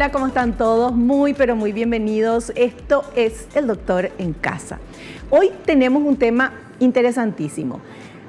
Hola, ¿cómo están todos? Muy, pero muy bienvenidos. Esto es El Doctor en Casa. Hoy tenemos un tema interesantísimo.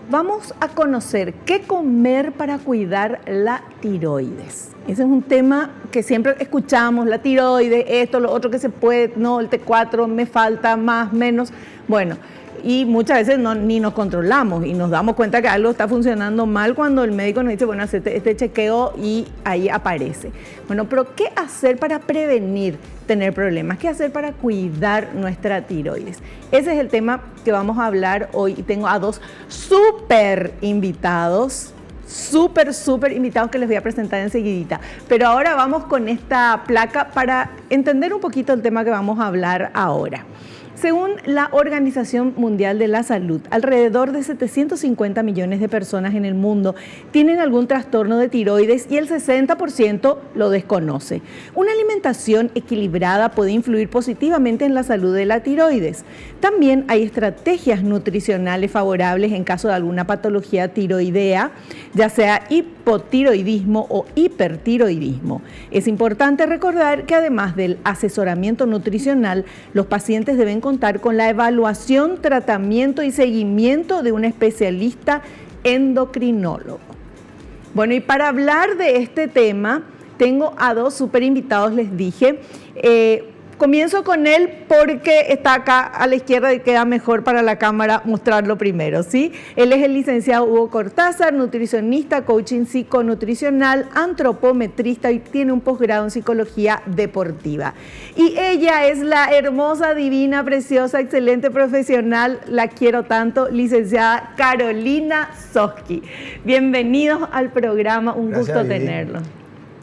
Vamos a conocer qué comer para cuidar la tiroides. Ese es un tema que siempre escuchamos, la tiroides, esto, lo otro que se puede, no, el T4, me falta, más, menos. Bueno, y muchas veces ni nos controlamos y nos damos cuenta que algo está funcionando mal cuando el médico nos dice, bueno, hacete este chequeo y ahí aparece. Bueno, pero ¿qué hacer para prevenir tener problemas? ¿Qué hacer para cuidar nuestra tiroides? Ese es el tema que vamos a hablar hoy y tengo a dos súper invitados que les voy a presentar enseguidita. Pero ahora vamos con esta placa para entender un poquito el tema que vamos a hablar ahora. Según la Organización Mundial de la Salud, alrededor de 750 millones de personas en el mundo tienen algún trastorno de tiroides y el 60% lo desconoce. Una alimentación equilibrada puede influir positivamente en la salud de la tiroides. También hay estrategias nutricionales favorables en caso de alguna patología tiroidea, ya sea hipotiroidismo o hipertiroidismo. Es importante recordar que además del asesoramiento nutricional, los pacientes deben contar con la evaluación, tratamiento y seguimiento de un especialista endocrinólogo. Bueno, y para hablar de este tema, tengo a dos súper invitados, les dije. Comienzo con él porque está acá a la izquierda y queda mejor para la cámara mostrarlo primero, ¿sí? Él es el licenciado Hugo Cortázar, nutricionista, coaching psiconutricional, antropometrista y tiene un posgrado en psicología deportiva. Y ella es la hermosa, divina, preciosa, excelente profesional, la quiero tanto, licenciada Carolina Soski. Bienvenidos al programa, un Gracias, gusto Vivi. tenerlo.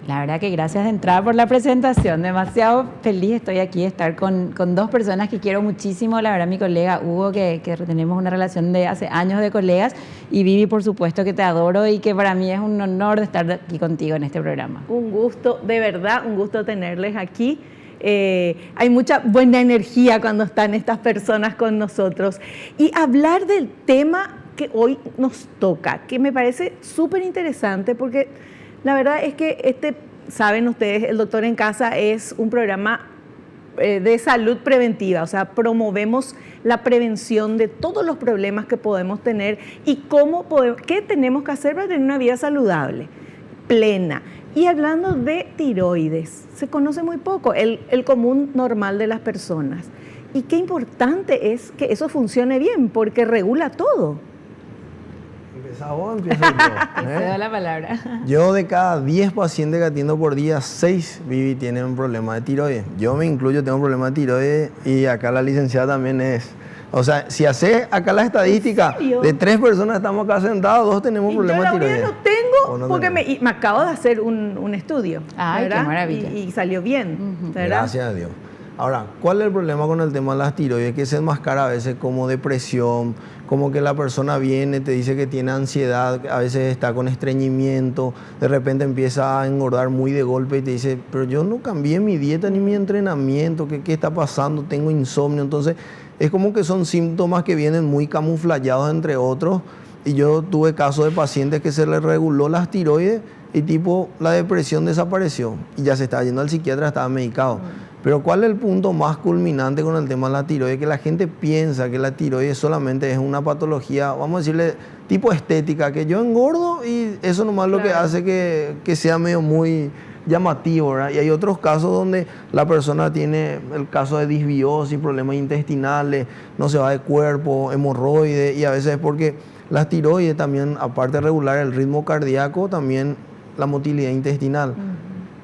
La verdad que gracias de entrada por la presentación, demasiado feliz estoy aquí de estar con dos personas que quiero muchísimo, la verdad mi colega Hugo, que tenemos una relación de hace años de colegas, y Vivi, por supuesto que te adoro y que para mí es un honor de estar aquí contigo en este programa. Un gusto, de verdad, un gusto tenerles aquí. Hay mucha buena energía cuando están estas personas con nosotros. Y hablar del tema que hoy nos toca, que me parece súper interesante porque la verdad es que saben ustedes, El Doctor en Casa es un programa de salud preventiva, o sea, promovemos la prevención de todos los problemas que podemos tener y qué tenemos que hacer para tener una vida saludable, plena. Y hablando de tiroides, se conoce muy poco, el común normal de las personas. Y qué importante es que eso funcione bien, porque regula todo. ¿Empezás vos o empiezo yo? Te doy la palabra. Yo de cada 10 pacientes que atiendo por día, 6 Vivi tienen un problema de tiroides. Yo me incluyo, tengo un problema de tiroides y acá la licenciada también es. O sea, si haces acá la estadística, de 3 personas estamos acá sentados, 2 tenemos problemas de tiroides. Yo la única no tengo porque me acabo de hacer un estudio. Ay, ¿verdad? qué maravilla. Y salió bien, ¿verdad? Gracias a Dios. Ahora, ¿cuál es el problema con el tema de las tiroides? Que se enmascara a veces como depresión, como que la persona viene, te dice que tiene ansiedad, a veces está con estreñimiento, de repente empieza a engordar muy de golpe y te dice, pero yo no cambié mi dieta ni mi entrenamiento, ¿qué está pasando? Tengo insomnio. Entonces, es como que son síntomas que vienen muy camuflados entre otros. Y yo tuve casos de pacientes que se les reguló las tiroides y tipo la depresión desapareció y ya se estaba yendo al psiquiatra, estaba medicado. Pero ¿cuál es el punto más culminante con el tema de la tiroides? Que la gente piensa que la tiroides solamente es una patología, vamos a decirle, tipo estética, que yo engordo y eso nomás lo que hace que sea medio muy llamativo, ¿verdad? Y hay otros casos donde la persona tiene el caso de disbiosis, problemas intestinales, no se va de cuerpo, hemorroides, y a veces es porque las tiroides también, aparte de regular el ritmo cardíaco, también la motilidad intestinal.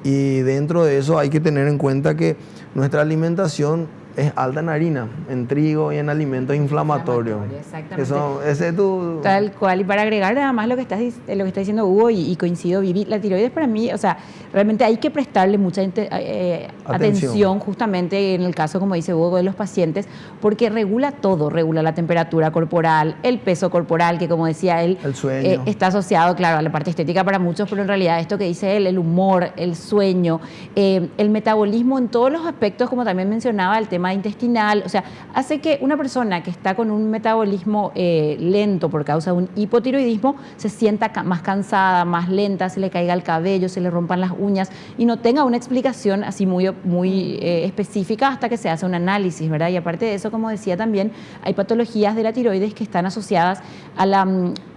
Y dentro de eso hay que tener en cuenta que nuestra alimentación es alta en harina, en trigo y en alimentos inflamatorios. Exactamente. Ese es tu... Tal cual. Y para agregar además lo que está diciendo Hugo, y coincido, Vivi, la tiroides para mí, o sea, realmente hay que prestarle mucha atención justamente en el caso, como dice Hugo, de los pacientes, porque regula todo, regula la temperatura corporal, el peso corporal, que como decía él, el sueño. Está asociado, claro, a la parte estética para muchos, pero en realidad esto que dice él, el humor, el sueño, el metabolismo en todos los aspectos, como también mencionaba, el tema sistema intestinal, o sea, hace que una persona que está con un metabolismo lento por causa de un hipotiroidismo se sienta más cansada, más lenta, se le caiga el cabello, se le rompan las uñas y no tenga una explicación así muy específica hasta que se hace un análisis, ¿verdad? Y aparte de eso, como decía también, hay patologías de la tiroides que están asociadas a la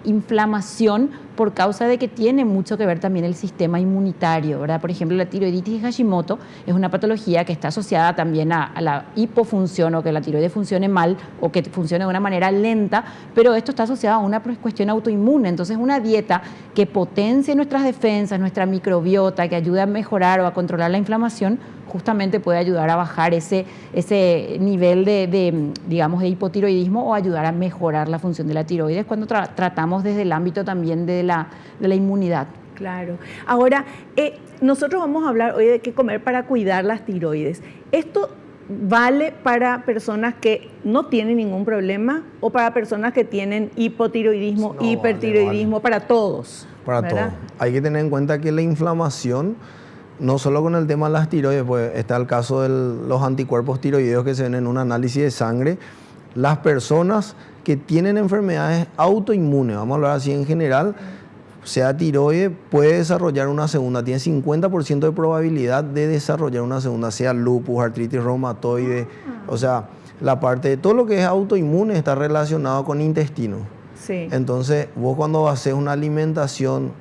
inflamación por causa de que tiene mucho que ver también el sistema inmunitario, ¿verdad? Por ejemplo, la tiroiditis de Hashimoto es una patología que está asociada también a la hipofunción o que la tiroides funcione mal o que funcione de una manera lenta, pero esto está asociado a una cuestión autoinmune. Entonces, una dieta que potencie nuestras defensas, nuestra microbiota, que ayude a mejorar o a controlar la inflamación, justamente puede ayudar a bajar ese nivel digamos, de hipotiroidismo o ayudar a mejorar la función de la tiroides cuando tratamos desde el ámbito también de la inmunidad. Claro. Ahora, nosotros vamos a hablar hoy de qué comer para cuidar las tiroides. ¿Esto vale para personas que no tienen ningún problema o para personas que tienen hipotiroidismo, no, hipertiroidismo, vale. Para todos? Para todos. Hay que tener en cuenta que la inflamación, no solo con el tema de las tiroides, pues está el caso de los anticuerpos tiroideos que se ven en un análisis de sangre. Las personas que tienen enfermedades autoinmunes, vamos a hablar así en general, sea tiroide, puede desarrollar una segunda, tiene 50% de probabilidad de desarrollar una segunda, sea lupus, artritis reumatoide, o sea, la parte de todo lo que es autoinmune está relacionado con intestino. Sí. Entonces, vos cuando haces una alimentación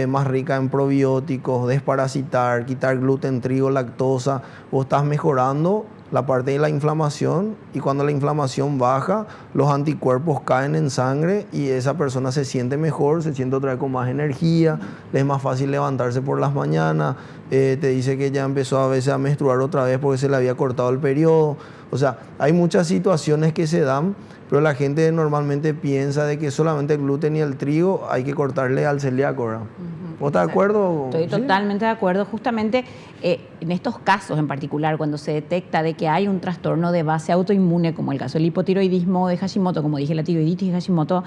más rica en probióticos, desparasitar, quitar gluten, trigo, lactosa, vos estás mejorando la parte de la inflamación y cuando la inflamación baja, los anticuerpos caen en sangre y esa persona se siente mejor, se siente otra vez con más energía, le es más fácil levantarse por las mañanas, te dice que ya empezó a veces a menstruar otra vez porque se le había cortado el periodo. O sea, hay muchas situaciones que se dan, pero la gente normalmente piensa de que solamente el gluten y el trigo hay que cortarle al celíaco, ¿verdad? ¿Vos estás de acuerdo? Estoy totalmente de acuerdo. Justamente en estos casos en particular, cuando se detecta de que hay un trastorno de base autoinmune, como el caso del hipotiroidismo de Hashimoto, como dije, la tiroiditis de Hashimoto,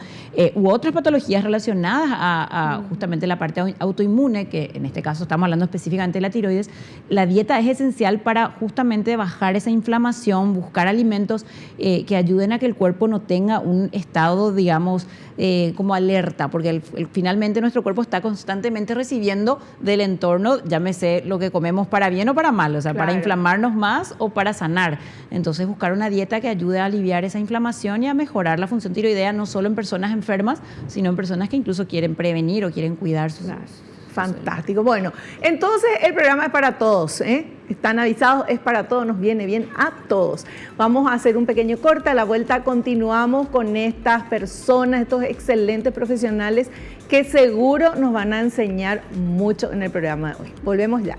u otras patologías relacionadas a justamente la parte autoinmune, que en este caso estamos hablando específicamente de la tiroides, la dieta es esencial para justamente bajar esa inflamación, buscar alimentos que ayuden a que el cuerpo no tenga un estado, digamos, como alerta, porque finalmente nuestro cuerpo está constantemente recibiendo del entorno, llámese lo que comemos para bien o para mal, o sea, claro, para inflamarnos más o para sanar. Entonces, buscar una dieta que ayude a aliviar esa inflamación y a mejorar la función tiroidea, no solo en personas enfermas, sino en personas que incluso quieren prevenir o quieren cuidar sus... Claro. Fantástico. Bueno, entonces el programa es para todos, ¿eh? Están avisados, es para todos, nos viene bien a todos. Vamos a hacer un pequeño corte, a la vuelta continuamos con estas personas, estos excelentes profesionales que seguro nos van a enseñar mucho en el programa de hoy. Volvemos ya.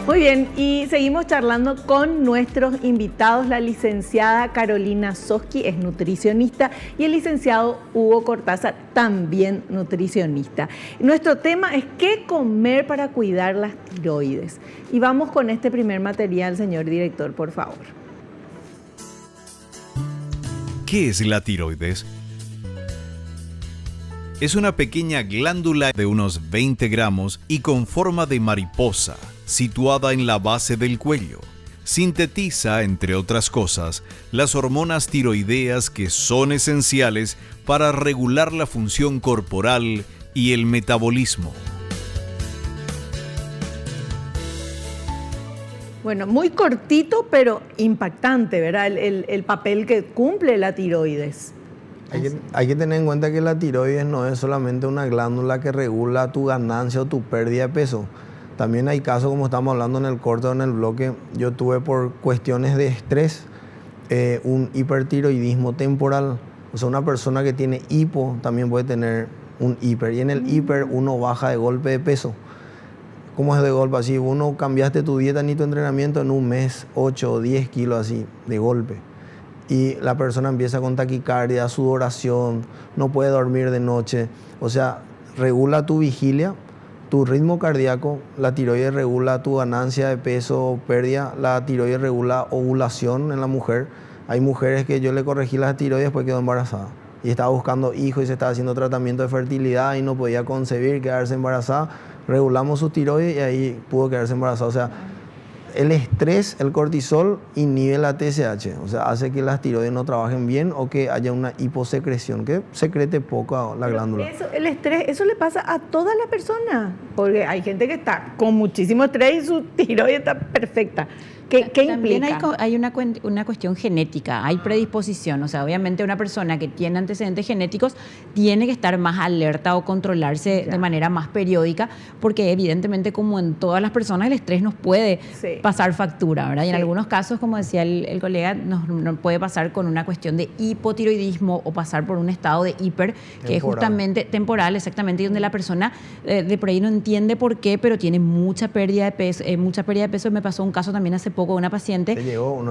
Muy bien, y seguimos charlando con nuestros invitados, la licenciada Carolina Soski, es nutricionista, y el licenciado Hugo Cortázar, también nutricionista. Nuestro tema es qué comer para cuidar las tiroides. Y vamos con este primer material, señor director, por favor. ¿Qué es la tiroides? Es una pequeña glándula de unos 20 gramos y con forma de mariposa, situada en la base del cuello. Sintetiza, entre otras cosas, las hormonas tiroideas que son esenciales para regular la función corporal y el metabolismo. Bueno, muy cortito, pero impactante, ¿verdad? El papel que cumple la tiroides. Hay que tener en cuenta que la tiroides no es solamente una glándula que regula tu ganancia o tu pérdida de peso. También hay casos, como estamos hablando en el corte o en el bloque, yo tuve por cuestiones de estrés un hipertiroidismo temporal. O sea, una persona que tiene hipo también puede tener un hiper. Y en el hiper uno baja de golpe de peso. ¿Cómo es de golpe? Así, uno cambiaste tu dieta ni tu entrenamiento en un mes, 8 o 10 kilos así, de golpe. Y la persona empieza con taquicardia, sudoración, no puede dormir de noche. O sea, regula tu vigilia, tu ritmo cardíaco, la tiroides regula tu ganancia de peso o pérdida, la tiroides regula ovulación en la mujer. Hay mujeres que yo le corregí la tiroides después quedó embarazada y estaba buscando hijos y se estaba haciendo tratamiento de fertilidad y no podía concebir, quedarse embarazada. Regulamos su tiroides y ahí pudo quedarse embarazada. O sea, el estrés, el cortisol, inhibe la TSH, o sea, hace que las tiroides no trabajen bien o que haya una hiposecreción, que secrete poco la glándula. El estrés, eso le pasa a todas las personas, porque hay gente que está con muchísimo estrés y su tiroides está perfecta. ¿Qué También implica? hay una cuestión genética, hay predisposición. O sea, obviamente una persona que tiene antecedentes genéticos tiene que estar más alerta o controlarse de manera más periódica, porque evidentemente, como en todas las personas, el estrés nos puede pasar factura, ¿verdad? Y en algunos casos, como decía el colega, nos puede pasar con una cuestión de hipotiroidismo o pasar por un estado de hiper, que es justamente temporal, exactamente, y donde la persona de por ahí no entiende por qué, pero tiene mucha pérdida de peso. Me pasó un caso también hace poco de una paciente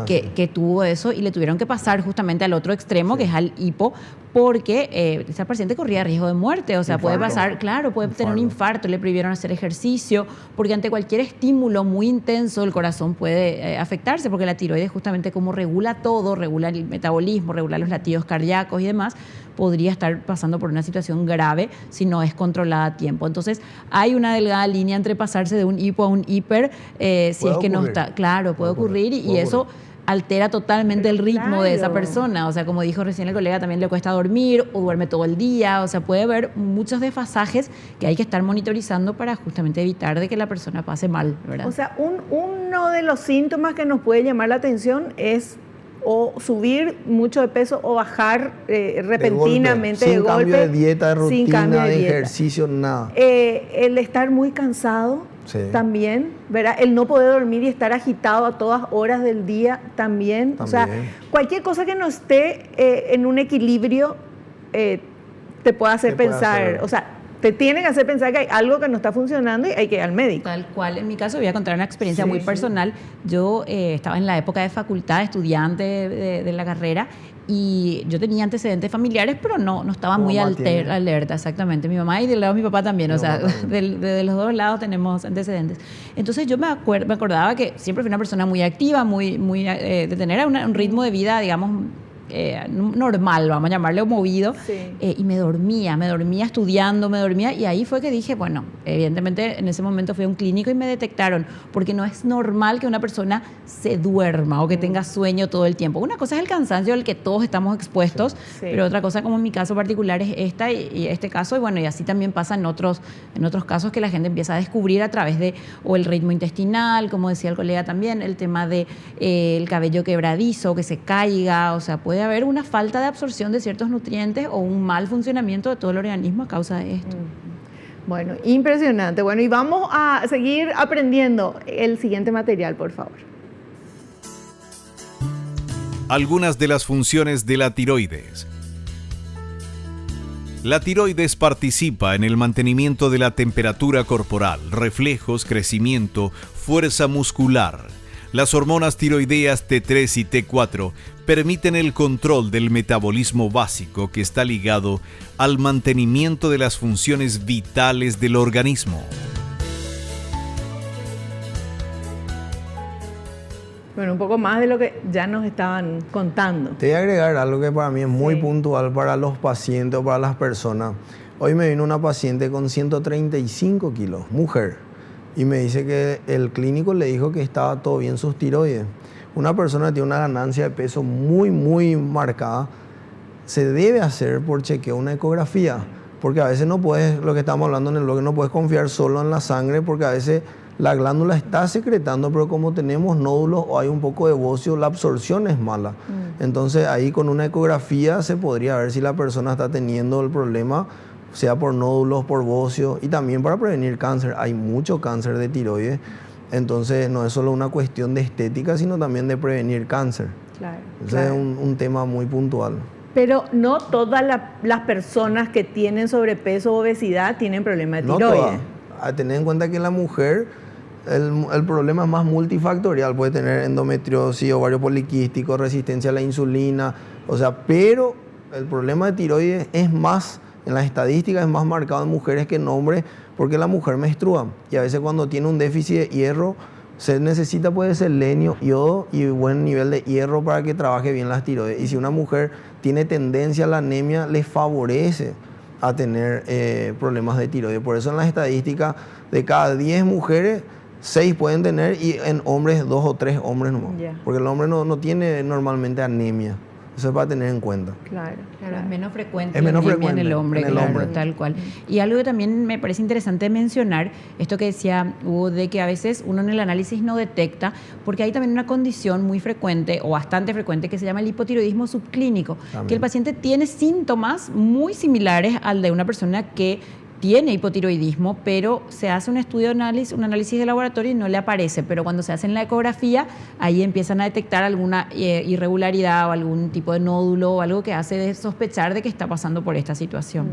que tuvo eso y le tuvieron que pasar justamente al otro extremo, que es al hipo, porque esa paciente corría riesgo de muerte. O sea, puede pasar, claro, puede tener un infarto, le prohibieron hacer ejercicio, porque ante cualquier estímulo muy intenso el corazón puede afectarse, porque la tiroides justamente como regula todo, regula el metabolismo, regula los latidos cardíacos y demás, podría estar pasando por una situación grave si no es controlada a tiempo. Entonces, hay una delgada línea entre pasarse de un hipo a un hiper, si es que no está, claro, puede ocurrir y eso altera totalmente el ritmo de esa persona. O sea, como dijo recién el colega, también le cuesta dormir o duerme todo el día. O sea, puede haber muchos desfasajes que hay que estar monitorizando para justamente evitar de que la persona pase mal, ¿verdad? O sea, uno de los síntomas que nos puede llamar la atención es o subir mucho de peso o bajar repentinamente de golpe. Sin cambio de dieta, de rutina, de ejercicio, nada. El estar muy cansado también, ¿verdad? El no poder dormir y estar agitado a todas horas del día también. O sea, cualquier cosa que no esté en un equilibrio te puede hacer pensar, o sea, te tiene que hacer pensar que hay algo que no está funcionando y hay que ir al médico. Tal cual. En mi caso voy a contar una experiencia muy personal. Yo estaba en la época de facultad, estudiante de la carrera, y yo tenía antecedentes familiares, pero no estaba muy alerta, exactamente. Mi mamá y del lado de mi papá también, o sea, de los dos lados tenemos antecedentes. Entonces yo me acordaba que siempre fui una persona muy activa, muy de tener un ritmo de vida, digamos, normal, vamos a llamarle, movido, y me dormía estudiando, y ahí fue que dije, bueno, evidentemente en ese momento fui a un clínico y me detectaron, porque no es normal que una persona se duerma o que tenga sueño todo el tiempo. Una cosa es el cansancio al que todos estamos expuestos, pero otra cosa, como en mi caso particular, es esta y este caso, y bueno, y así también pasa en otros casos que la gente empieza a descubrir a través de o el ritmo intestinal, como decía el colega también, el tema de el cabello quebradizo, que se caiga, o sea, puede haber una falta de absorción de ciertos nutrientes o un mal funcionamiento de todo el organismo a causa de esto. Bueno, impresionante. Bueno, y vamos a seguir aprendiendo el siguiente material, por favor. Algunas de las funciones de la tiroides. La tiroides participa en el mantenimiento de la temperatura corporal, reflejos, crecimiento, fuerza muscular. Las hormonas tiroideas T3 y T4 permiten el control del metabolismo básico que está ligado al mantenimiento de las funciones vitales del organismo. Bueno, un poco más de lo que ya nos estaban contando. Te voy a agregar algo que para mí es muy puntual para los pacientes o para las personas. Hoy me vino una paciente con 135 kilos, mujer, y me dice que el clínico le dijo que estaba todo bien sus tiroides. Una persona que tiene una ganancia de peso muy, muy marcada, se debe hacer por chequeo una ecografía, porque a veces no puedes, lo que estamos hablando en el blog, no puedes confiar solo en la sangre, porque a veces la glándula está secretando, pero como tenemos nódulos o hay un poco de bocio, la absorción es mala. Entonces ahí con una ecografía se podría ver si la persona está teniendo el problema, sea por nódulos, por bocio, y también para prevenir cáncer. Hay mucho cáncer de tiroides, entonces no es solo una cuestión de estética, sino también de prevenir cáncer. Claro, Ese es un tema muy puntual. Pero no todas las personas que tienen sobrepeso o obesidad tienen problemas de tiroides. a tener en cuenta que la mujer, el problema es más multifactorial, puede tener endometriosis, ovario poliquístico, resistencia a la insulina, o sea, pero el problema de tiroides es más, en las estadísticas es más marcado en mujeres que en hombres, porque la mujer menstrua y a veces cuando tiene un déficit de hierro se necesita pues selenio, yodo y buen nivel de hierro para que trabaje bien las tiroides. Y si una mujer tiene tendencia a la anemia, le favorece a tener problemas de tiroides. Por eso en las estadísticas de cada 10 mujeres, 6 pueden tener y en hombres 2 o 3 hombres nomás. Yeah. Porque el hombre no tiene normalmente anemia. Eso es para tener en cuenta. Claro. Es menos frecuente, Es menos la anemia frecuente en el hombre, en el claro, hombre. tal cual. Y algo que también me parece interesante mencionar, esto que decía Hugo, de que a veces uno en el análisis no detecta, porque hay también una condición muy frecuente o bastante frecuente que se llama el hipotiroidismo subclínico, También. que el paciente tiene síntomas muy similares al de una persona que tiene hipotiroidismo, pero se hace un estudio de análisis, un análisis de laboratorio y no le aparece, pero cuando se hace en la ecografía, ahí empiezan a detectar alguna irregularidad o algún tipo de nódulo o algo que hace sospechar de que está pasando por esta situación.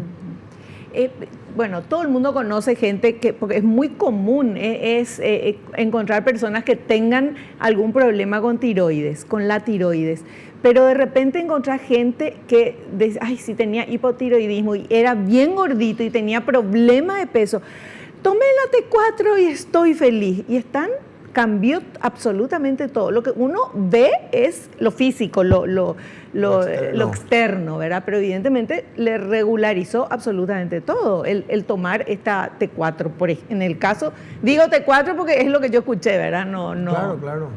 Bueno, todo el mundo conoce gente que, porque es muy común encontrar personas que tengan algún problema con tiroides, con la tiroides, pero de repente encontrar gente que dice, ay, sí tenía hipotiroidismo y era bien gordito y tenía problema de peso. Tomé la T4 y estoy feliz. Y cambió absolutamente todo. Lo que uno ve es lo físico, lo externo, ¿verdad? Pero evidentemente le regularizó absolutamente todo el tomar esta T4. En el caso, digo T4 porque es lo que yo escuché, ¿verdad? No. Claro.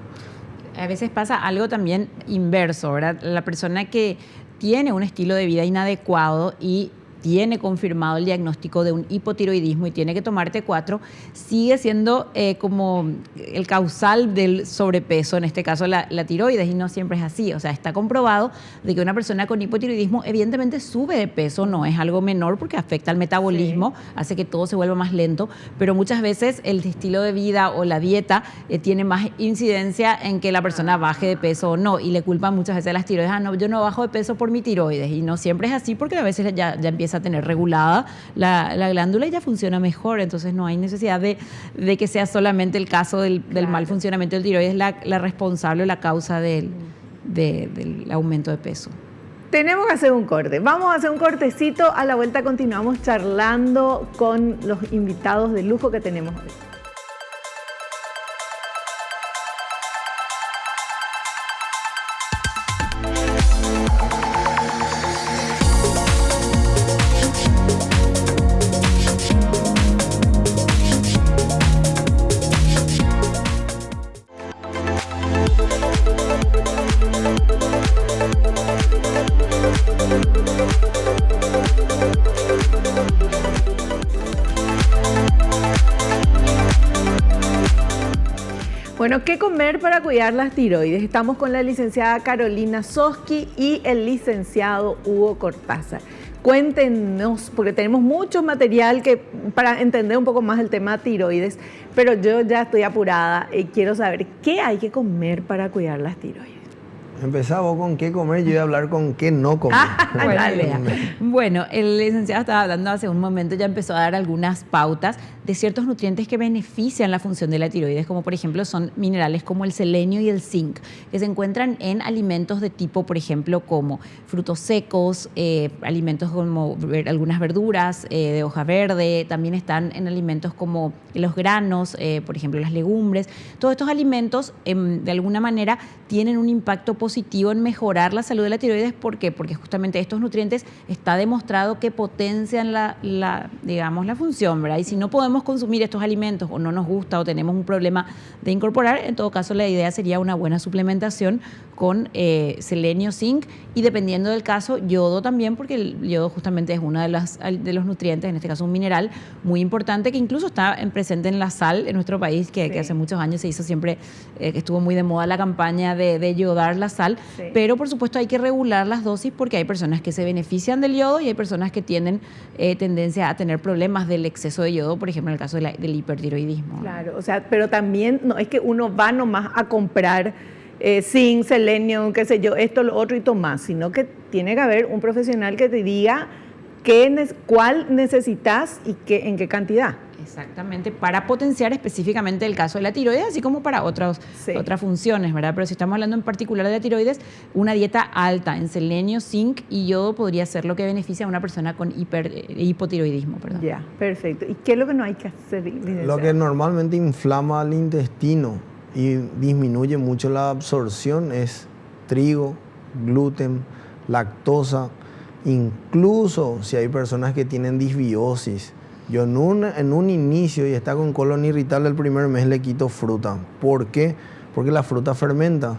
A veces pasa algo también inverso, ¿verdad? La persona que tiene un estilo de vida inadecuado y tiene confirmado el diagnóstico de un hipotiroidismo y tiene que tomar T4, sigue siendo como el causal del sobrepeso, en este caso la tiroides, y no siempre es así. O sea, está comprobado de que una persona con hipotiroidismo evidentemente sube de peso, no es algo menor porque afecta al metabolismo, hace que todo se vuelva más lento, pero muchas veces el estilo de vida o la dieta tiene más incidencia en que la persona baje de peso o no, y le culpan muchas veces a las tiroides, no, yo no bajo de peso por mi tiroides, y no siempre es así porque a veces ya empieza a tener regulada la glándula y ya funciona mejor, entonces no hay necesidad de que sea solamente el caso del mal funcionamiento del tiroides la responsable o la causa del aumento de peso. Tenemos que hacer un corte. Vamos a hacer un cortecito. A la vuelta continuamos charlando con los invitados de lujo que tenemos hoy. Bueno, ¿qué comer para cuidar las tiroides? Estamos con la licenciada Carolina Soski y el licenciado Hugo Cortázar. Cuéntenos, porque tenemos mucho material para entender un poco más el tema tiroides, pero yo ya estoy apurada y quiero saber qué hay que comer para cuidar las tiroides. Empezá vos con qué comer, yo voy a hablar con qué no comer. Bueno, el licenciado estaba hablando hace un momento, ya empezó a dar algunas pautas de ciertos nutrientes que benefician la función de la tiroides, como por ejemplo son minerales como el selenio y el zinc, que se encuentran en alimentos de tipo, por ejemplo, como frutos secos, alimentos como algunas verduras de hoja verde, también están en alimentos como los granos, por ejemplo, las legumbres. Todos estos alimentos, de alguna manera, tienen un impacto positivo en mejorar la salud de la tiroides. ¿Por qué? Porque justamente estos nutrientes está demostrado que potencian la función, ¿verdad? Y si no podemos consumir estos alimentos o no nos gusta o tenemos un problema de incorporar, en todo caso la idea sería una buena suplementación con selenio, zinc y dependiendo del caso, yodo también, porque el yodo justamente es uno de los nutrientes, en este caso un mineral muy importante que incluso está presente en la sal en nuestro país, que hace muchos años se hizo siempre, que estuvo muy de moda la campaña de yodar la sal, pero por supuesto hay que regular las dosis porque hay personas que se benefician del yodo y hay personas que tienen tendencia a tener problemas del exceso de yodo, por ejemplo en el caso del hipertiroidismo. Claro, o sea, pero también no es que uno va nomás a comprar zinc, selenio, qué sé yo, esto, lo otro y tomás, sino que tiene que haber un profesional que te diga cuál necesitas y en qué cantidad. Exactamente, para potenciar específicamente el caso de la tiroides, así como para otras funciones, ¿verdad? Pero si estamos hablando en particular de la tiroides, una dieta alta en selenio, zinc y yodo podría ser lo que beneficia a una persona con hipotiroidismo. Perdón. Ya, perfecto. ¿Y qué es lo que no hay que hacer? Lo que normalmente inflama al intestino y disminuye mucho la absorción es trigo, gluten, lactosa, incluso si hay personas que tienen disbiosis. Yo en un inicio y está con colon irritable el primer mes le quito fruta. ¿Por qué? Porque la fruta fermenta.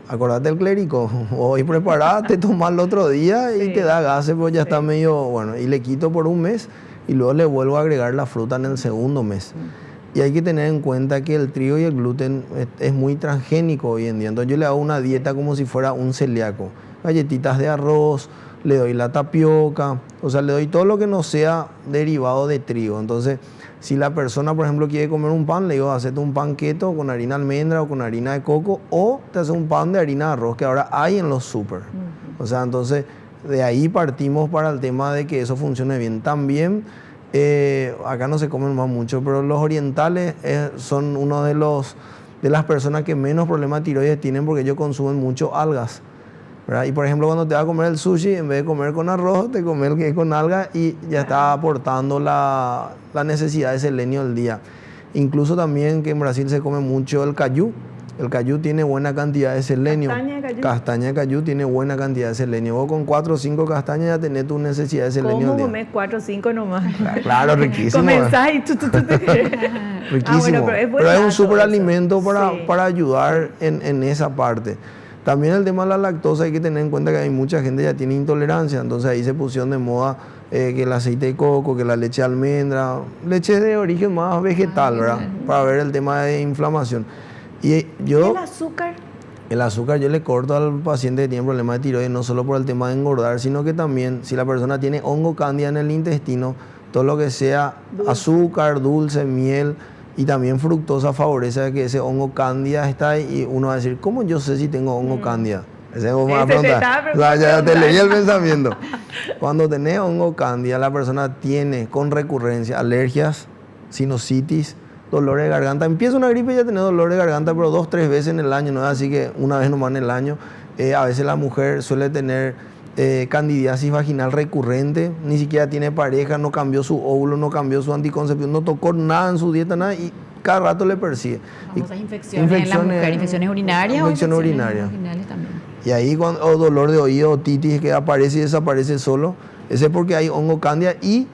Acordate del clérigo, hoy preparate, tomás el otro día y te da gases, pues ya está medio, bueno, y le quito por un mes y luego le vuelvo a agregar la fruta en el segundo mes. Y hay que tener en cuenta que el trigo y el gluten es muy transgénico hoy en día. Entonces yo le hago una dieta como si fuera un celíaco. Galletitas de arroz, le doy la tapioca, o sea, le doy todo lo que no sea derivado de trigo. Entonces, si la persona, por ejemplo, quiere comer un pan, le digo, hacete un pan keto con harina de almendra o con harina de coco, o te hace un pan de harina de arroz, que ahora hay en los súper. O sea, entonces, de ahí partimos para el tema de que eso funcione bien. También, acá no se comen más mucho, pero los orientales son uno de las personas que menos problemas de tiroides tienen porque ellos consumen mucho algas, ¿verdad? Y por ejemplo, cuando te vas a comer el sushi, en vez de comer con arroz, te comes el que es con algas y ya está aportando la necesidad de selenio del día. Incluso también que en Brasil se come mucho el cayú. El cayú tiene buena cantidad de selenio. Castaña de cayú tiene buena cantidad de selenio. Vos con 4 o 5 castañas ya tenés tu necesidad de selenio al día. ¿Cómo comes 4 o 5 nomás? Claro, riquísimo. Comenzás y riquísimo. Bueno, pero es un superalimento para ayudar en esa parte. También el tema de la lactosa hay que tener en cuenta que hay mucha gente que ya tiene intolerancia, entonces ahí se pusieron de moda que el aceite de coco, que la leche de almendra, leche de origen más vegetal, ¿verdad? Para ver el tema de inflamación. Y yo, ¿el azúcar? El azúcar yo le corto al paciente que tiene problemas de tiroides no solo por el tema de engordar, sino que también si la persona tiene hongo cándida en el intestino, todo lo que sea azúcar, dulce, miel y también fructosa favorece que ese hongo cándida está ahí y uno va a decir, ¿cómo yo sé si tengo hongo cándida? Ese vos me vas a preguntar. Ya te leí el pensamiento. Cuando tenés hongo cándida, la persona tiene con recurrencia alergias, sinusitis, dolor de garganta. Empieza una gripe y ya tenés dolor de garganta, pero 2 o 3 veces en el año, no es así que una vez nomás en el año. A veces la mujer suele tener candidiasis vaginal recurrente, ni siquiera tiene pareja, no cambió su óvulo, no cambió su anticoncepción, no tocó nada en su dieta, nada, y cada rato le persigue. Famosas infecciones en la mujer, infecciones urinarias o infecciones urinarias también. Y ahí o dolor de oído, otitis que aparece y desaparece solo, ese es porque hay hongo cándida y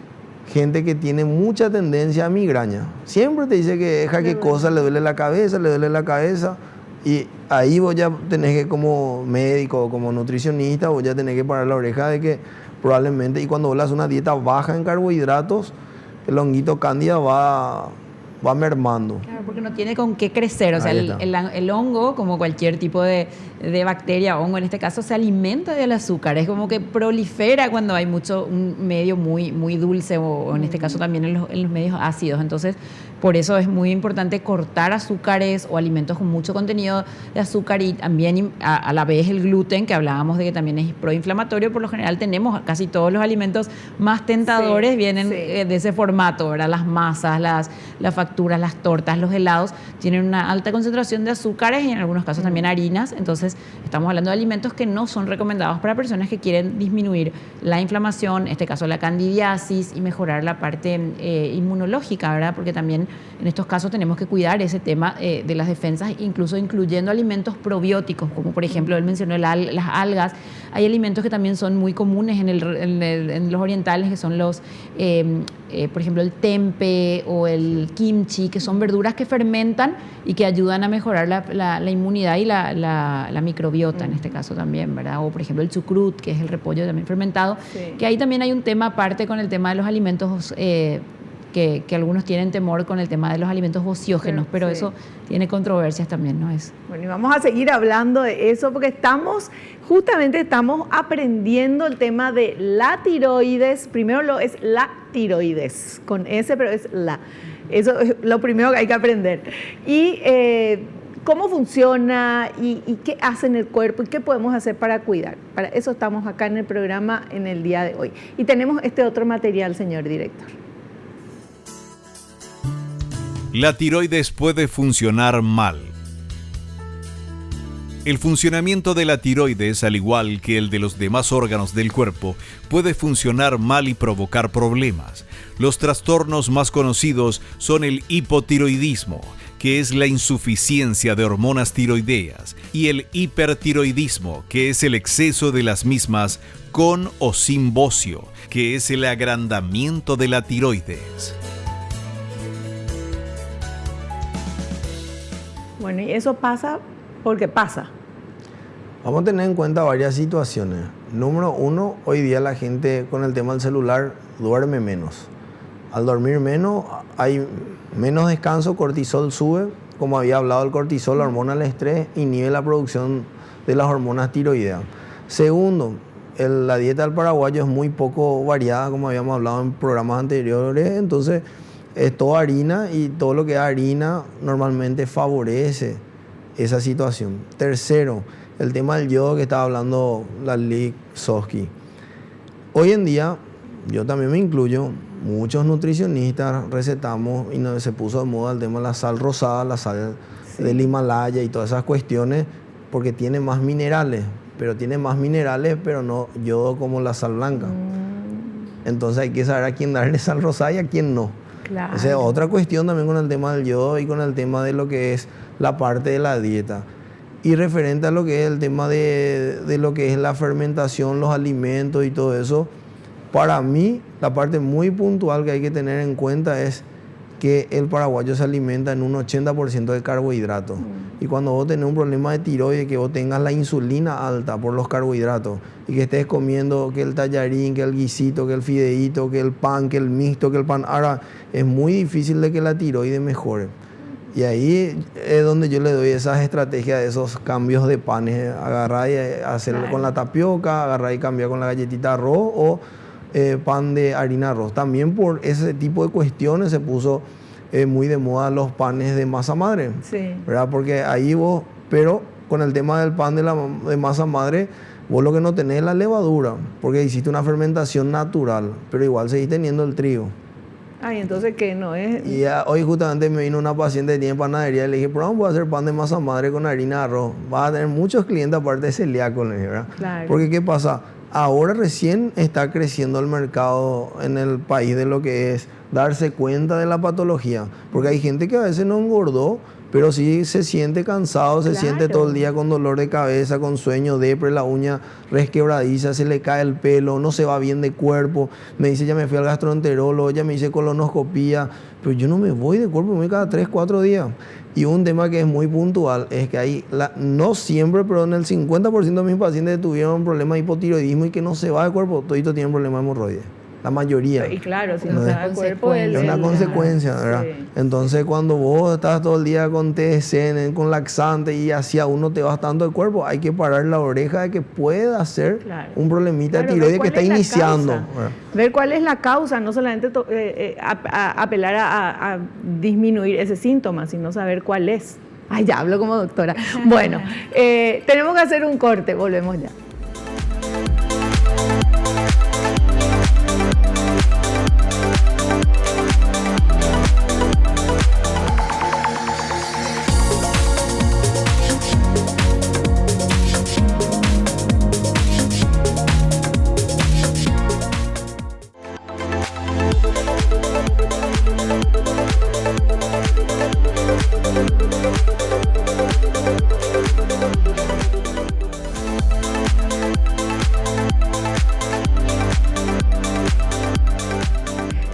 gente que tiene mucha tendencia a migraña. Siempre te dice que qué cosa, le duele la cabeza, y ahí vos ya tenés que, como médico o como nutricionista, vos ya tenés que parar la oreja de que probablemente, y cuando vos le haces una dieta baja en carbohidratos, el honguito cándida va mermando. Claro, porque no tiene con qué crecer. O sea, el hongo, como cualquier tipo de bacteria, hongo en este caso, se alimenta del azúcar. Es como que prolifera cuando hay un medio muy, muy dulce o en este caso también en los medios ácidos. Entonces, por eso es muy importante cortar azúcares o alimentos con mucho contenido de azúcar y también a la vez el gluten, que hablábamos de que también es proinflamatorio. Por lo general tenemos casi todos los alimentos más tentadores vienen de ese formato, ¿verdad? Las masas, las facturas, las tortas, los helados tienen una alta concentración de azúcares y en algunos casos también harinas. Entonces estamos hablando de alimentos que no son recomendados para personas que quieren disminuir la inflamación, en este caso la candidiasis, y mejorar la parte inmunológica, ¿verdad? Porque también en estos casos tenemos que cuidar ese tema de las defensas, incluso incluyendo alimentos probióticos, como por ejemplo él mencionó las algas. Hay alimentos que también son muy comunes en los orientales, que son por ejemplo el tempe o el kimchi, que son verduras que fermentan y que ayudan a mejorar la inmunidad y la microbiota en este caso también, ¿verdad? O por ejemplo el chucrut, que es el repollo también fermentado, que ahí también hay un tema aparte con el tema de los alimentos que algunos tienen temor con el tema de los alimentos ociógenos, pero eso tiene controversias también, ¿no es? Bueno, y vamos a seguir hablando de eso porque estamos aprendiendo el tema de la tiroides. Primero es la tiroides, con S, pero es la. Eso es lo primero que hay que aprender. Y cómo funciona y qué hace en el cuerpo y qué podemos hacer para cuidar. Para eso estamos acá en el programa en el día de hoy. Y tenemos este otro material, señor director. La tiroides puede funcionar mal. El funcionamiento de la tiroides, al igual que el de los demás órganos del cuerpo, puede funcionar mal y provocar problemas. Los trastornos más conocidos son el hipotiroidismo, que es la insuficiencia de hormonas tiroideas, y el hipertiroidismo, que es el exceso de las mismas con o sin bocio, que es el agrandamiento de la tiroides. Bueno, y eso pasa porque pasa. Vamos a tener en cuenta varias situaciones. Número uno, hoy día la gente con el tema del celular duerme menos. Al dormir menos hay menos descanso, cortisol sube. Como había hablado, el cortisol, la hormona del estrés, inhibe la producción de las hormonas tiroideas. Segundo, la dieta del paraguayo es muy poco variada, como habíamos hablado en programas anteriores. Entonces, es todo harina y todo lo que es harina normalmente favorece esa situación. Tercero, el tema del yodo que estaba hablando Lali Soski. Hoy en día, yo también me incluyo, muchos nutricionistas recetamos y se puso de moda el tema de la sal rosada, la sal del Himalaya y todas esas cuestiones, porque tiene más minerales, pero no yodo como la sal blanca. Entonces hay que saber a quién darle sal rosada y a quién no. Claro. Esa es otra cuestión también con el tema del yodo y con el tema de lo que es la parte de la dieta. Y referente a lo que es el tema de lo que es la fermentación, los alimentos y todo eso, para mí la parte muy puntual que hay que tener en cuenta es que el paraguayo se alimenta en un 80% de carbohidratos. Y cuando vos tenés un problema de tiroides, que vos tengas la insulina alta por los carbohidratos y que estés comiendo que el tallarín, que el guisito, que el fideíto, que el pan, que el mixto, que el pan árabe, es muy difícil de que la tiroides mejore. Y ahí es donde yo le doy esas estrategias, esos cambios de panes, agarrar y hacerlo con la tapioca, agarrar y cambiar con la galletita arroz o pan de harina arroz. También por ese tipo de cuestiones se puso muy de moda los panes de masa madre, Sí. ¿verdad? Porque ahí vos, pero con el tema del pan de masa madre, vos lo que no tenés es la levadura, porque hiciste una fermentación natural, pero igual seguís teniendo el trigo. Ay, entonces, ¿qué no es? Y hoy justamente me vino una paciente que tiene panadería y le dije, pero vamos a hacer pan de masa madre con harina de arroz. Vas a tener muchos clientes aparte de celíacos, ¿verdad? Claro. Porque ¿qué pasa? Ahora recién está creciendo el mercado en el país de lo que es darse cuenta de la patología. Porque hay gente que a veces no engordó, pero sí se siente cansado, se siente todo el día con dolor de cabeza, con sueño, depre, la uña resquebradiza, se le cae el pelo, no se va bien de cuerpo. Me dice, ya me fui al gastroenterólogo, ya me hice colonoscopía, pero yo no me voy de cuerpo, me voy cada 3, 4 días. Y un tema que es muy puntual es que hay, no siempre, pero en el 50% de mis pacientes tuvieron un problema de hipotiroidismo y que no se va de cuerpo, toditos tienen problema de hemorroides. La mayoría. Y claro, si no se da el cuerpo... Es una consecuencia, ¿verdad? Sí. Entonces, cuando vos estás todo el día con TSN, con laxante y hacia uno te vas tanto del cuerpo, hay que parar la oreja de que pueda ser un problemita de tiroides que está iniciando. Ver cuál es la causa, no solamente apelar a disminuir ese síntoma, sino saber cuál es. Ay, ya hablo como doctora. Bueno, tenemos que hacer un corte, volvemos ya.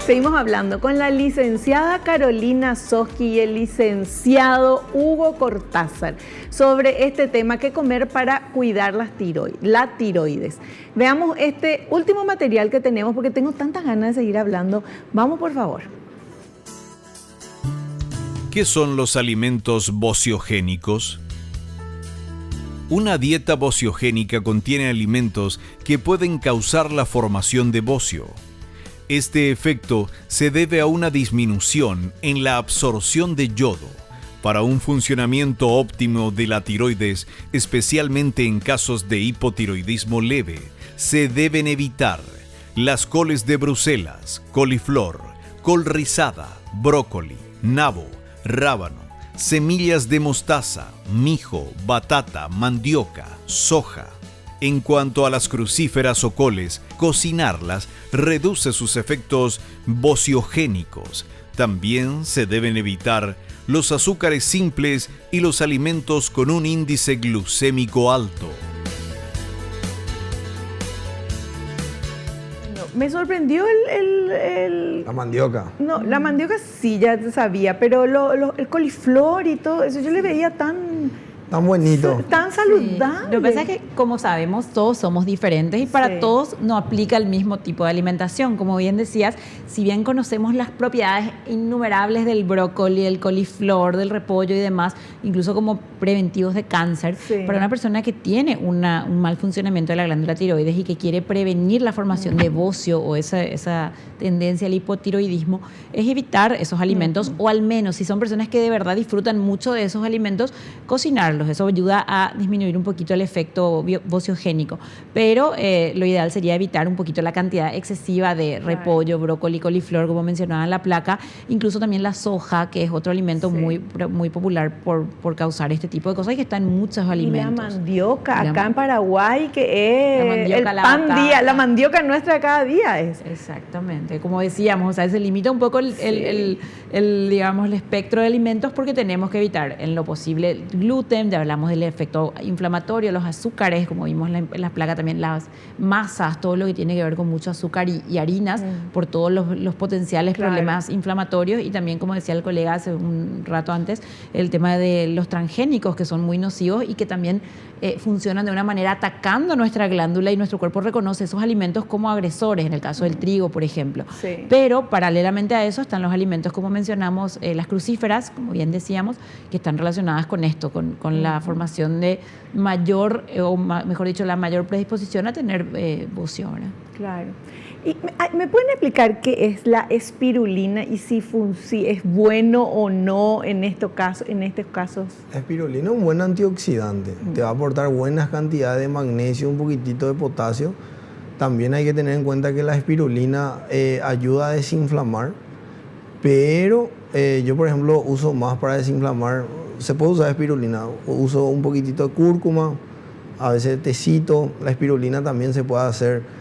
Seguimos hablando con la licenciada Carolina Soski y el licenciado Hugo Cortázar sobre este tema, qué comer para cuidar la tiroides. Veamos este último material que tenemos porque tengo tantas ganas de seguir hablando. Vamos, por favor. ¿Qué son los alimentos bociogénicos? Una dieta bociogénica contiene alimentos que pueden causar la formación de bocio. Este efecto se debe a una disminución en la absorción de yodo. Para un funcionamiento óptimo de la tiroides, especialmente en casos de hipotiroidismo leve, se deben evitar las coles de Bruselas, coliflor, col rizada, brócoli, nabo, rábano, semillas de mostaza, mijo, batata, mandioca, soja. En cuanto a las crucíferas o coles, cocinarlas reduce sus efectos vociogénicos. También se deben evitar los azúcares simples y los alimentos con un índice glucémico alto. Me sorprendió La mandioca. No, la mandioca sí, ya sabía, pero el coliflor y todo eso, yo le veía tan bonito. Tan saludable. Sí. Lo que pasa es que, como sabemos, todos somos diferentes y para todos no aplica el mismo tipo de alimentación. Como bien decías, si bien conocemos las propiedades innumerables del brócoli, del coliflor, del repollo y demás, incluso como preventivos de cáncer, para una persona que tiene un mal funcionamiento de la glándula tiroides y que quiere prevenir la formación de bocio o esa tendencia al hipotiroidismo, es evitar esos alimentos o al menos, si son personas que de verdad disfrutan mucho de esos alimentos, cocinarlos. Eso ayuda a disminuir un poquito el efecto vociogénico, pero lo ideal sería evitar un poquito la cantidad excesiva de repollo, brócoli, coliflor, como mencionaba en la placa, incluso también la soja, que es otro alimento muy popular por causar este tipo de cosas y que está en muchos alimentos. Y la mandioca, acá en Paraguay, que es el pan día, la mandioca nuestra de cada día es. Exactamente, como decíamos, o sea, se limita un poco digamos, el espectro de alimentos porque tenemos que evitar en lo posible el gluten, ya hablamos del efecto inflamatorio, los azúcares, como vimos en la placa también, las masas, todo lo que tiene que ver con mucho azúcar y harinas, por todos los potenciales problemas inflamatorios y también, como decía el colega hace un rato antes, el tema de los transgénicos que son muy nocivos y que también funcionan de una manera atacando nuestra glándula y nuestro cuerpo reconoce esos alimentos como agresores, en el caso del trigo, por ejemplo. Pero paralelamente a eso están los alimentos, como mencionamos, las crucíferas, como bien decíamos, que están relacionadas con esto, con la formación de mayor, o mejor dicho, la mayor predisposición a tener bocio. Claro. ¿Y me pueden explicar qué es la espirulina y si es bueno o no en estos casos? La espirulina es un buen antioxidante. Te va a aportar buenas cantidades de magnesio, un poquitito de potasio. También hay que tener en cuenta que la espirulina ayuda a desinflamar, pero yo, por ejemplo, uso más para desinflamar. Se puede usar espirulina. Uso un poquitito de cúrcuma, a veces tecito. La espirulina también se puede hacer.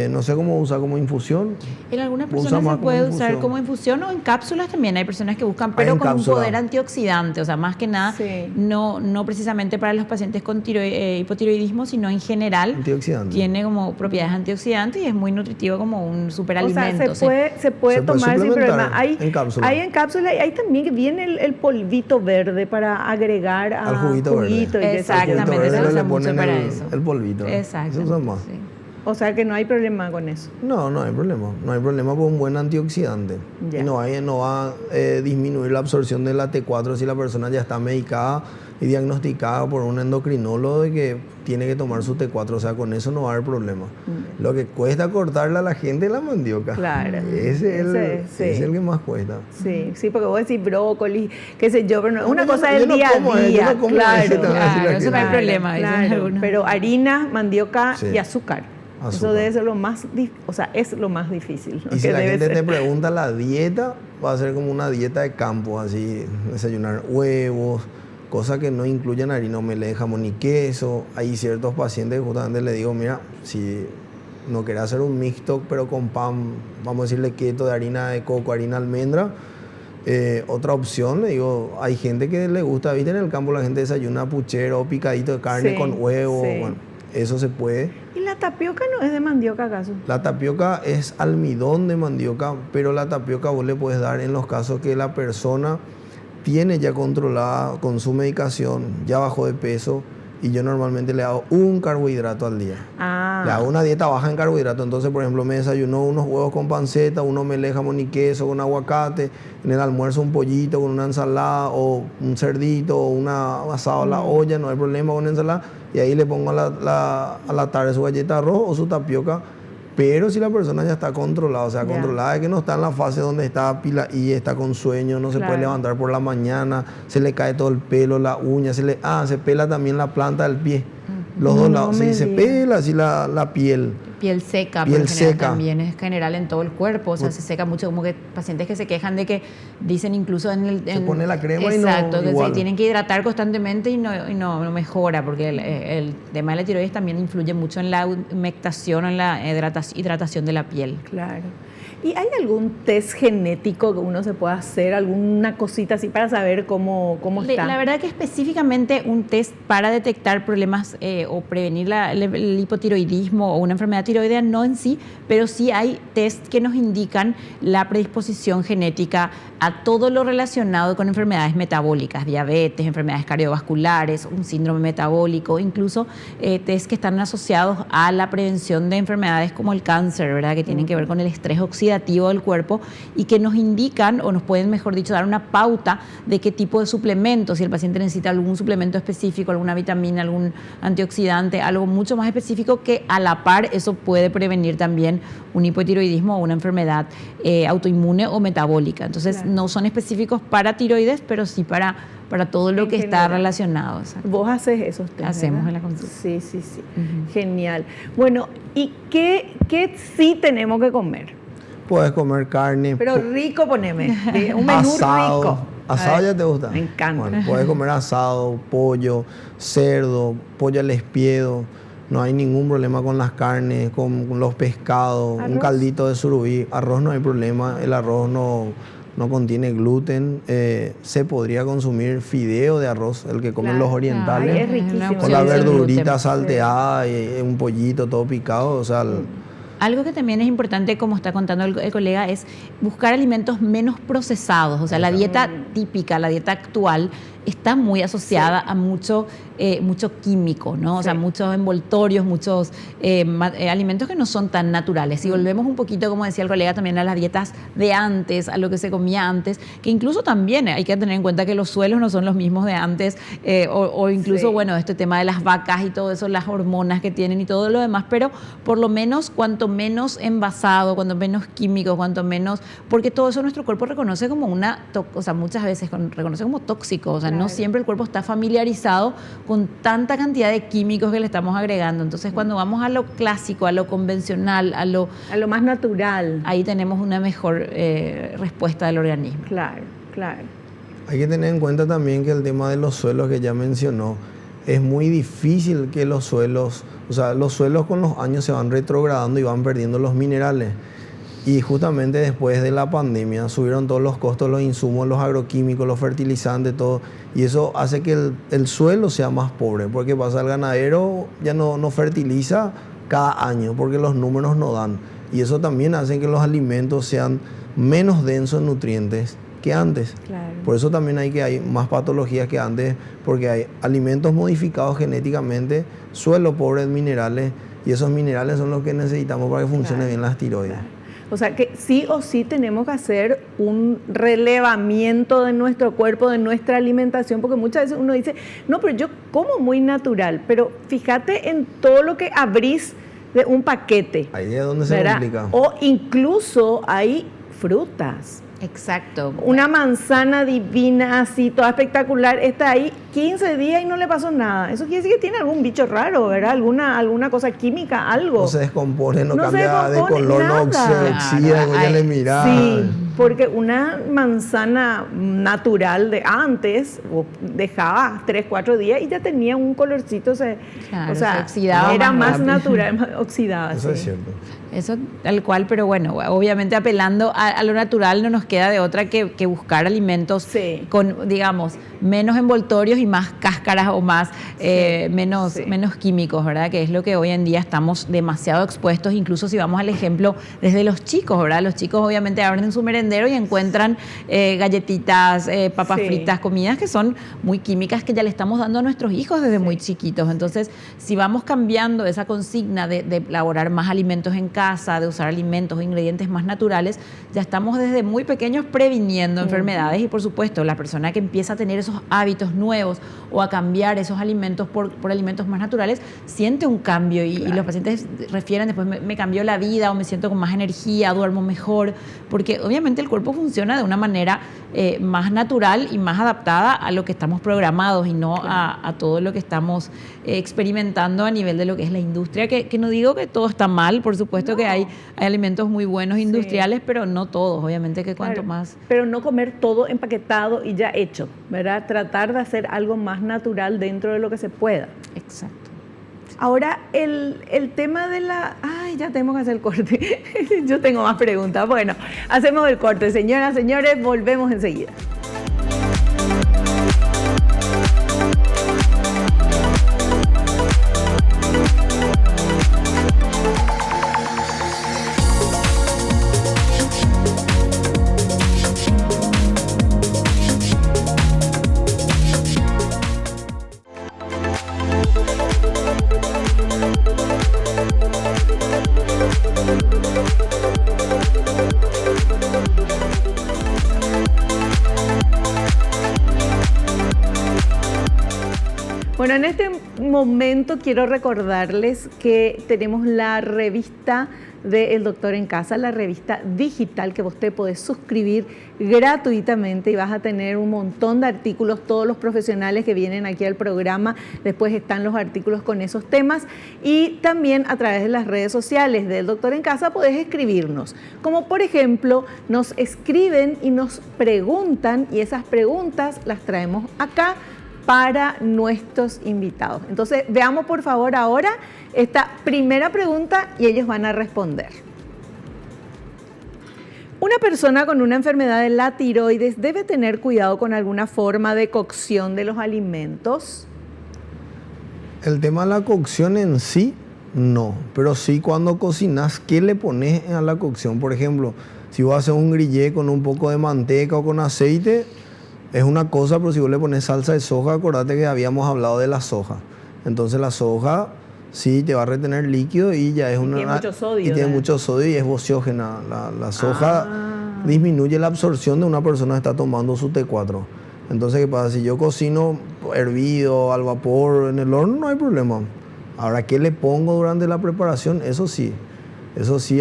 No sé cómo usar como infusión. En algunas personas se puede usar como infusión o en cápsulas también. Hay personas que buscan, pero con un poder antioxidante. O sea, más que nada, no precisamente para los pacientes con hipotiroidismo, sino en general. Tiene como propiedades antioxidantes y es muy nutritivo como un superalimento. O sea, se puede tomar sin problema. Hay en cápsula. Hay en cápsula y hay también que viene el polvito verde para agregar al juguito verde. Exactamente, se usa mucho para eso. El polvito. Exacto. Se usa más. O sea que no hay problema con eso. No hay problema. No hay problema por un buen antioxidante. Y no va a disminuir la absorción de la T4 si la persona ya está medicada y diagnosticada por un endocrinólogo de que tiene que tomar su T4. O sea, con eso no va a haber problema. Lo que cuesta cortarle a la gente es la mandioca. Claro. Ese es el que más cuesta. Sí, porque vos decís brócoli, qué sé yo, pero no, una cosa del día a día. Claro, eso no hay problema. Claro, pero harina, mandioca y azúcar. Eso debe ser es lo más difícil. Y si la gente te pregunta la dieta, va a ser como una dieta de campo, así, desayunar huevos, cosas que no incluyan harina, omelette, jamón ni queso. Hay ciertos pacientes que justamente le digo, mira, si no querés hacer un mixto, pero con pan, vamos a decirle keto de harina de coco, harina de almendra, otra opción, le digo, hay gente que le gusta, viste, en el campo la gente desayuna puchero, picadito de carne con huevo, bueno, eso se puede. ¿Y la tapioca no es de mandioca acaso? La tapioca es almidón de mandioca, pero la tapioca vos le puedes dar en los casos que la persona tiene ya controlada con su medicación, ya bajó de peso, y yo normalmente le hago un carbohidrato al día. Le hago una dieta baja en carbohidratos. Entonces, por ejemplo, me desayuno unos huevos con panceta, un omelette, jamón y queso con aguacate, en el almuerzo un pollito con una ensalada o un cerdito o una asado a la olla, no hay problema con ensalada, y ahí le pongo a la tarde su galleta de arroz o su tapioca. Pero si la persona ya está controlada, o sea, controlada es que no está en la fase donde está pila y está con sueño, no se puede levantar por la mañana, se le cae todo el pelo, la uña, se pela también la planta del pie. Los dos No lados, me sí, se digas. pela así la piel. Piel seca, Piel por general seca. también es general en todo el cuerpo, o sea, se seca mucho, como que pacientes que se quejan de que dicen incluso Se pone la crema y no exacto, que igual. se tienen que hidratar constantemente y no mejora, porque el tema de la tiroides también influye mucho en la humectación o en la hidratación de la piel. Claro. ¿Y hay algún test genético que uno se pueda hacer, alguna cosita así para saber cómo está? La verdad que específicamente un test para detectar problemas o prevenir el hipotiroidismo o una enfermedad tiroidea no en sí, pero sí hay test que nos indican la predisposición genética a todo lo relacionado con enfermedades metabólicas, diabetes, enfermedades cardiovasculares, un síndrome metabólico, incluso test que están asociados a la prevención de enfermedades como el cáncer, ¿verdad? Que tienen que ver con el estrés oxidativo del cuerpo y que nos indican, o nos pueden, mejor dicho, dar una pauta de qué tipo de suplemento, si el paciente necesita algún suplemento específico, alguna vitamina, algún antioxidante, algo mucho más específico que a la par eso puede prevenir también un hipotiroidismo o una enfermedad autoinmune o metabólica. Entonces, Claro. no son específicos para tiroides, pero sí para todo lo En que está general. relacionado. Exacto. Vos haces esos test, Hacemos ¿verdad? en la consulta. Sí, sí, sí. Ujú. Genial. Bueno, ¿y qué sí tenemos que comer? Puedes comer carne. Pero rico poneme, un menú asado. rico. ¿Asado A ver, ya te gusta? Me encanta. Bueno, puedes comer asado, pollo, cerdo, pollo al espiedo. No hay ningún problema con las carnes, con los pescados, un ¿Arroz? caldito de surubí. Arroz no hay problema, el arroz no contiene gluten. Se podría consumir fideo de arroz, el que comen Claro. los orientales. Ay, es riquísimo. Con la opción sin verdurita gluten. salteada y un pollito todo picado. O sea, Algo que también es importante, como está contando el colega, es buscar alimentos menos procesados. O sea, la dieta típica, la dieta actual, está muy asociada a mucho químico, ¿no? O sea, Sí. muchos envoltorios, muchos alimentos que no son tan naturales. Si volvemos un poquito, como decía el colega, también a las dietas de antes, a lo que se comía antes, que incluso también hay que tener en cuenta que los suelos no son los mismos de antes, o incluso, Sí. bueno, este tema de las vacas y todo eso, las hormonas que tienen y todo lo demás, pero por lo menos cuanto menos envasado, cuanto menos químico, cuanto menos, porque todo eso nuestro cuerpo reconoce como o sea, muchas veces reconoce como tóxico, o sea, no Claro. siempre el cuerpo está familiarizado con tanta cantidad de químicos que le estamos agregando. Entonces, cuando vamos a lo clásico, a lo convencional, A lo más natural. ahí tenemos una mejor respuesta del organismo. Claro, claro. hay que tener en cuenta también que el tema de los suelos que ya mencionó, es muy difícil que los suelos con los años se van retrogradando y van perdiendo los minerales. Y justamente después de la pandemia subieron todos los costos, los insumos, los agroquímicos, los fertilizantes, todo. Y eso hace que el suelo sea más pobre. Porque pasa, el ganadero ya no fertiliza cada año porque los números no dan. Y eso también hace que los alimentos sean menos densos en nutrientes que antes. Claro. Por eso también hay más patologías que antes, porque hay alimentos modificados genéticamente, suelo pobre en minerales, y esos minerales son los que necesitamos para que funcione Claro, bien las tiroides. claro. O sea que sí o sí tenemos que hacer un relevamiento de nuestro cuerpo, de nuestra alimentación, porque muchas veces uno dice, no, pero yo como muy natural, pero fíjate en todo lo que abrís de un paquete. Ahí es donde se ¿verdad? complica. O incluso hay frutas. Exacto. Una manzana divina, así, toda espectacular, está ahí 15 días y no le pasó nada. Eso quiere decir que tiene algún bicho raro, ¿verdad? Alguna cosa química, algo. No se descompone, no No se cambia de descompone color, nada. no se oxida, y vos ya le mirás. Sí, porque una manzana natural de antes dejaba 3, 4 días y ya tenía un colorcito, Claro, o sea, se oxidaba era más más rápido. natural, más oxidada. Eso es sí. cierto. Eso tal cual, pero bueno, obviamente apelando a lo natural no nos queda de otra que buscar alimentos Sí. con, digamos, menos envoltorios y más cáscaras o más Sí, menos químicos, ¿verdad? Que es lo que hoy en día estamos demasiado expuestos, incluso si vamos al ejemplo desde los chicos, ¿verdad? Los chicos obviamente abren su merendero y encuentran galletitas, papas Sí. fritas, comidas que son muy químicas que ya le estamos dando a nuestros hijos desde muy chiquitos. Entonces, si vamos cambiando esa consigna de elaborar más alimentos en casa, de usar alimentos o ingredientes más naturales, ya estamos desde muy pequeños previniendo enfermedades y por supuesto la persona que empieza a tener esos hábitos nuevos o a cambiar esos alimentos por alimentos más naturales, siente un cambio y los pacientes refieren después me cambió la vida o me siento con más energía, duermo mejor, porque obviamente justamente el cuerpo funciona de una manera más natural y más adaptada a lo que estamos programados y no a todo lo que estamos experimentando a nivel de lo que es la industria, que no digo que todo está mal, por supuesto que hay alimentos muy buenos industriales, pero no todos, obviamente que cuanto más... Pero no comer todo empaquetado y ya hecho, ¿verdad? Tratar de hacer algo más natural dentro de lo que se pueda. Exacto. Ahora, el tema de la... Ay, ya tenemos que hacer el corte. Yo tengo más preguntas. Bueno, hacemos el corte. Señoras, señores, volvemos enseguida. Bueno, en este momento quiero recordarles que tenemos la revista del Doctor en Casa, la revista digital que usted puede suscribir gratuitamente y vas a tener un montón de artículos, todos los profesionales que vienen aquí al programa, después están los artículos con esos temas y también a través de las redes sociales del Doctor en Casa podés escribirnos, como por ejemplo nos escriben y nos preguntan y esas preguntas las traemos acá para nuestros invitados. Entonces, veamos por favor ahora esta primera pregunta y ellos van a responder. ¿Una persona con una enfermedad de la tiroides debe tener cuidado con alguna forma de cocción de los alimentos? El tema de la cocción en sí, no. Pero sí cuando cocinas, ¿qué le pones a la cocción? Por ejemplo, si vos haces un grillé con un poco de manteca o con aceite, es una cosa, pero si vos le pones salsa de soja, acordate que habíamos hablado de la soja. Entonces la soja sí te va a retener líquido y ya es una... Tiene mucho sodio. Y tiene mucho sodio y es bociógena. La soja disminuye la absorción de una persona que está tomando su T4. Entonces, ¿qué pasa? Si yo cocino hervido, al vapor, en el horno, no hay problema. Ahora, ¿qué le pongo durante la preparación? Eso sí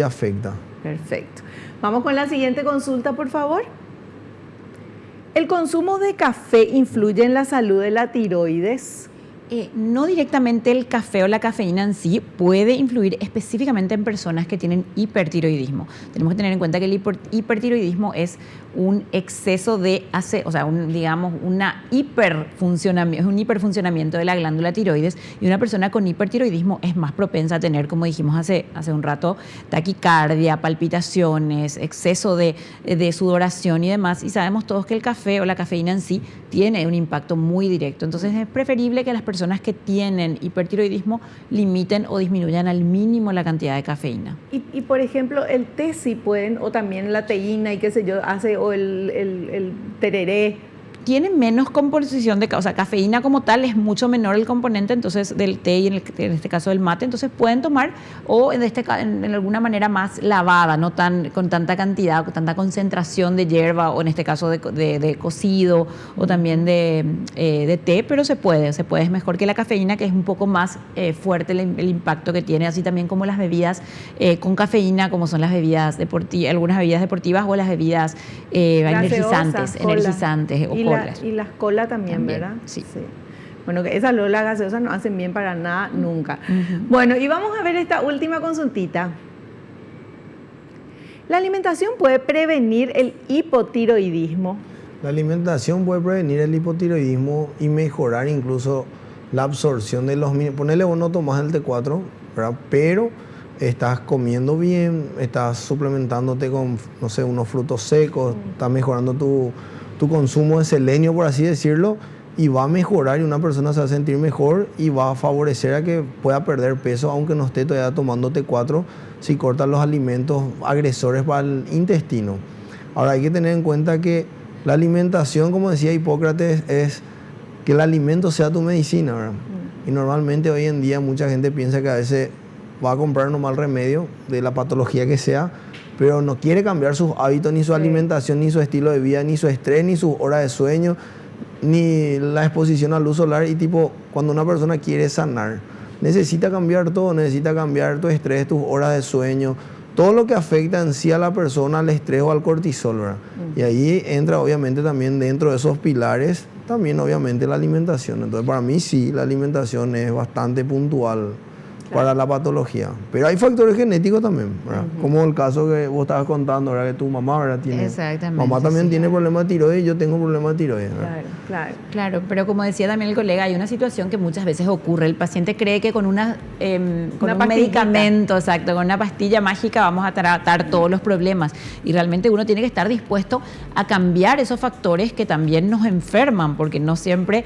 afecta. Perfecto. Vamos con la siguiente consulta, por favor. ¿El consumo de café influye en la salud de la tiroides? No directamente el café o la cafeína en sí puede influir específicamente en personas que tienen hipertiroidismo. Tenemos que tener en cuenta que el hipertiroidismo es un exceso de, un hiperfuncionamiento de la glándula tiroides y una persona con hipertiroidismo es más propensa a tener, como dijimos hace un rato, taquicardia, palpitaciones, exceso de sudoración y demás. Y sabemos todos que el café o la cafeína en sí tiene un impacto muy directo. Entonces es preferible que las personas que tienen hipertiroidismo limiten o disminuyan al mínimo la cantidad de cafeína. Y por ejemplo, el té sí pueden, o también la teína y qué sé yo, o el tereré. Tiene menos composición de cafeína como tal, es mucho menor el componente entonces del té y en este caso del mate, entonces pueden tomar o en alguna manera más lavada, no con tanta cantidad, con tanta concentración de hierba o en este caso de cocido o también de té, pero se puede, es mejor que la cafeína que es un poco más fuerte el impacto que tiene, así también como las bebidas con cafeína, como son las bebidas deportivas, algunas bebidas deportivas o las bebidas energizantes o cola. Y las colas también, ¿verdad? Sí. Bueno, que esas las gaseosas no hacen bien para nada nunca. Bueno, y vamos a ver esta última consultita. ¿La alimentación puede prevenir el hipotiroidismo? La alimentación puede prevenir el hipotiroidismo y mejorar incluso la absorción de los minerales. Ponele, vos no tomás el T4, ¿verdad? Pero estás comiendo bien, estás suplementándote con, no sé, unos frutos secos, estás mejorando tu consumo de selenio, por así decirlo, y va a mejorar y una persona se va a sentir mejor y va a favorecer a que pueda perder peso, aunque no esté todavía tomando T4, si cortan los alimentos agresores para el intestino. Ahora hay que tener en cuenta que la alimentación, como decía Hipócrates, es que el alimento sea tu medicina, ¿verdad? Y normalmente hoy en día mucha gente piensa que a veces va a comprar nomás el remedio de la patología que sea, pero no quiere cambiar sus hábitos, ni su alimentación, ni su estilo de vida, ni su estrés, ni sus horas de sueño, ni la exposición a luz solar. Y cuando una persona quiere sanar, necesita cambiar todo, necesita cambiar tu estrés, tus horas de sueño, todo lo que afecta en sí a la persona, al estrés o al cortisol, ¿verdad? Y ahí entra obviamente también dentro de esos pilares, también obviamente la alimentación. Entonces para mí sí, la alimentación es bastante puntual para la patología. Pero hay factores genéticos también, ¿verdad? Como el caso que vos estabas contando, ¿verdad? Que tu mamá, ¿verdad? Mamá también tiene problemas de tiroides y yo tengo problemas de tiroides, ¿verdad? Claro, pero como decía también el colega, hay una situación que muchas veces ocurre. El paciente cree que con un medicamento, exacto, con una pastilla mágica vamos a tratar todos los problemas. Y realmente uno tiene que estar dispuesto a cambiar esos factores que también nos enferman, porque no siempre,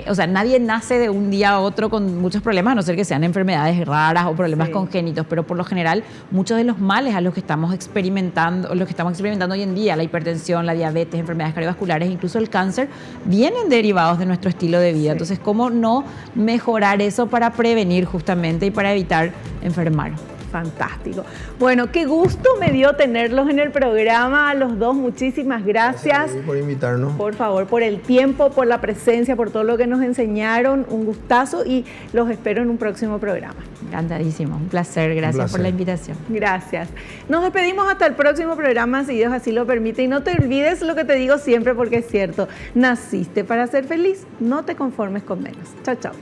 o sea, nadie nace de un día a otro con muchos problemas, a no ser que sean enfermedades raras o problemas congénitos, pero por lo general muchos de los males a los que estamos experimentando hoy en día, la hipertensión, la diabetes, enfermedades cardiovasculares, incluso el cáncer, vienen derivados de nuestro estilo de vida. Entonces, ¿cómo no mejorar eso para prevenir justamente y para evitar enfermar? Fantástico. Bueno, qué gusto me dio tenerlos en el programa, a los dos. Muchísimas gracias. Por invitarnos. Por favor, por el tiempo, por la presencia, por todo lo que nos enseñaron. Un gustazo y los espero en un próximo programa. Encantadísimo, un placer. Gracias por la invitación. Gracias. Nos despedimos hasta el próximo programa, si Dios así lo permite. Y no te olvides lo que te digo siempre, porque es cierto. Naciste para ser feliz, no te conformes con menos. Chao, chao.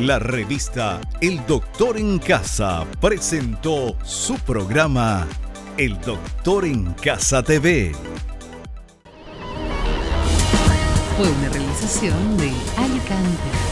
La revista El Doctor en Casa presentó su programa El Doctor en Casa TV. Fue una realización de Alicante.